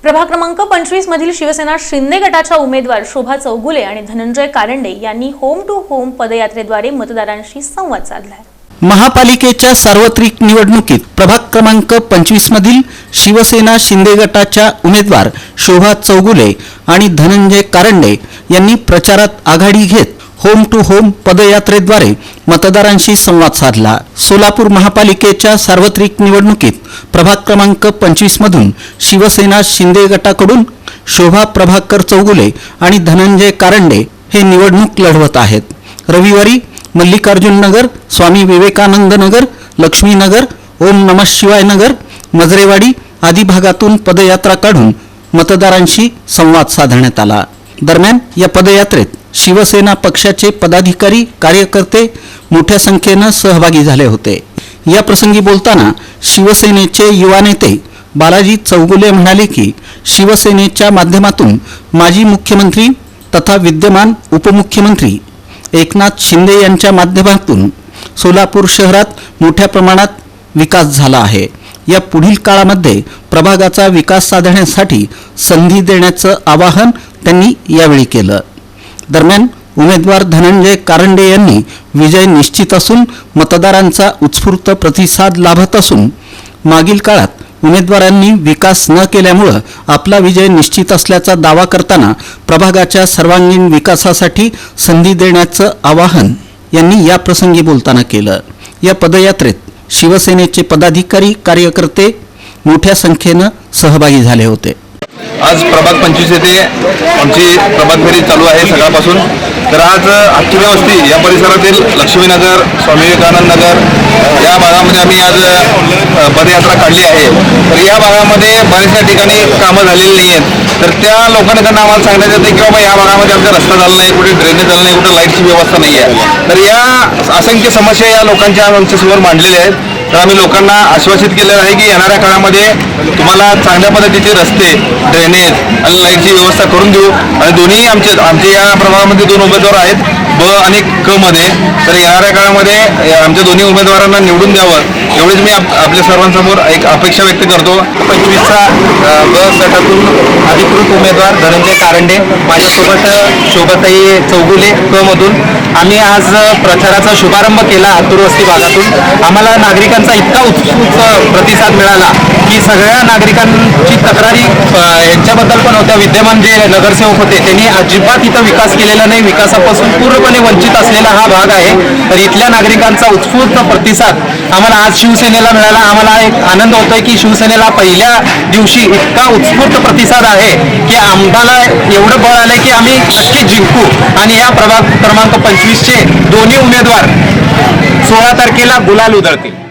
प्रभाग क्रमांक 25 मधील शिवसेना शिंदे गटाच्या उमेदवार शोभा चौगुले आणि धनंजय कारंडे यांनी होम टू होम पदयात्रेद्वारे मतदारांशी संवाद साधला। महापालिकेच्या सार्वत्रिक निवडणुकीत प्रभाग क्रमांक 25 मधील शिवसेना शिंदे गटाच्या उमेदवार शोभा चौगुले आणि धनंजय कारंडे यांनी प्रचारात आघाडी घेत होम टू होम पदयात्रेद्वारे मतदारांशी संवाद साधला। सोलापूर महापालिकेच्या सार्वत्रिक निवडणुकीत प्रभाग क्रमांक 25 मधून शिवसेना शिंदे गटाकडून शोभा प्रभाकर चौगुले आणि धनंजय कारंडे हे निवडणूक लढवत आहेत। रविवारी मल्लिकार्जुन नगर, स्वामी विवेकानंद नगर, लक्ष्मी नगर, ओम नमः शिवाय नगर, मजरेवाडी आदी भागातून पदयात्रा काढून मतदारांशी संवाद साधण्यात आला। दरम्यान या पदयात्रेत शिवसेना पक्षाचे पदाधिकारी कार्यकर्ते मोठ्या संख्येने सहभागी झाले होते। या प्रसंगी बोलताना शिवसेनेचे युवा नेते बालाजी चौगुले म्हणाले की शिवसेनेच्या माध्यमातून माजी मुख्यमंत्री तथा विद्यमान उपमुख्यमंत्री एकनाथ शिंदे यांच्या माध्यमातून सोलापूर शहरात मोठ्या प्रमाणात विकास झाला आहे। या पुढील काळामध्ये प्रभागाचा विकास साधण्यासाठी संधी देण्याचं आवाहन त्यांनी यावेळी केलं। दरम्यान उमेदवार धनंजय कारंडे यांनी विजय निश्चित असून मतदारांचा उत्स्फूर्त प्रतिसाद लाभत असून मागील काळात उमेदवारांनी विकास न केल्यामुळे आपला विजय निश्चित असल्याचा दावा करताना प्रभागाच्या सर्वांगीण विकासासाठी संधी देण्याचं आवाहन यांनी या प्रसंगी बोलताना केलं। या पदयात्रेत शिवसेनेचे पदाधिकारी कार्यकर्ते मोठ्या संख्येने सहभागी झाले होते। आज प्रभाग 25 येथे आमची प्रभाग फेरी चालू आहे सकाळपासून। तर आज आठवी वस्ती या परिसरातील लक्ष्मीनगर, स्वामी विवेकानंद नगर या भागामध्ये आम्ही आज पदयात्रा काढली आहे। तर या भागामध्ये बऱ्याचशा ठिकाणी कामं झालेली नाही आहेत। तर त्या लोकांना त्यांना आम्हाला सांगण्यात येते की बाबा या भागामध्ये आमचा रस्ता झाला नाही, कुठे ड्रेनेज झालं नाही, कुठे लाईटची व्यवस्था नाही आहे। तर या असंख्य समस्या या लोकांच्या आमच्यासमोर मांडलेल्या आहेत। तर आम्ही लोकांना आश्वासित केलेलं आहे की येणाऱ्या काळामध्ये तुम्हाला चांगल्या पद्धतीचे रस्ते, ड्रेनेज आणि लाईटची व्यवस्था करून देऊ। आणि दोन्ही आमचे या प्रभागामध्ये दोन उमेदवार आहेत, ब आणि क मध्ये। तर येणाऱ्या काळामध्ये आमच्या दोन्ही उमेदवारांना निवडून द्यावं एवढीच मी आपल्या सर्वांसमोर एक अपेक्षा व्यक्त करतो। 25चा ब गटातून अधिकृत उमेदवार धनंजय कारंडे, माझ्यासोबत शोभाताई चौगुले क मधून आम्ही आज प्रचाराचा शुभारंभ केला। आतुरवस्ती भागातून आम्हाला नागरिकांचा इतका उत्स्फूर्त प्रतिसाद मिळाला की सगळ्या नागरिकांची तक्रारी यांच्याबद्दल पण होत्या। विद्यमान जे नगरसेवक होते त्यांनी अजिबात इथं विकास केलेला नाही, विकासापासून पूर्णपणे वंचित असलेला हा भाग आहे। तर इथल्या नागरिकांचा उत्स्फूर्त प्रतिसाद आम्हाला आज शिवसेनेला मिळाला। आम्हाला एक आनंद होतोय की शिवसेनेला पहिल्या दिवशी इतका उत्स्फूर्त प्रतिसाद आहे की आम्हाला एवढं बळ आलंय की आम्ही नक्की जिंकू। आणि या प्रभाग क्रमांक 25चे दोन्ही उमेदवार 16 तारखेला गुलाल उधळतील।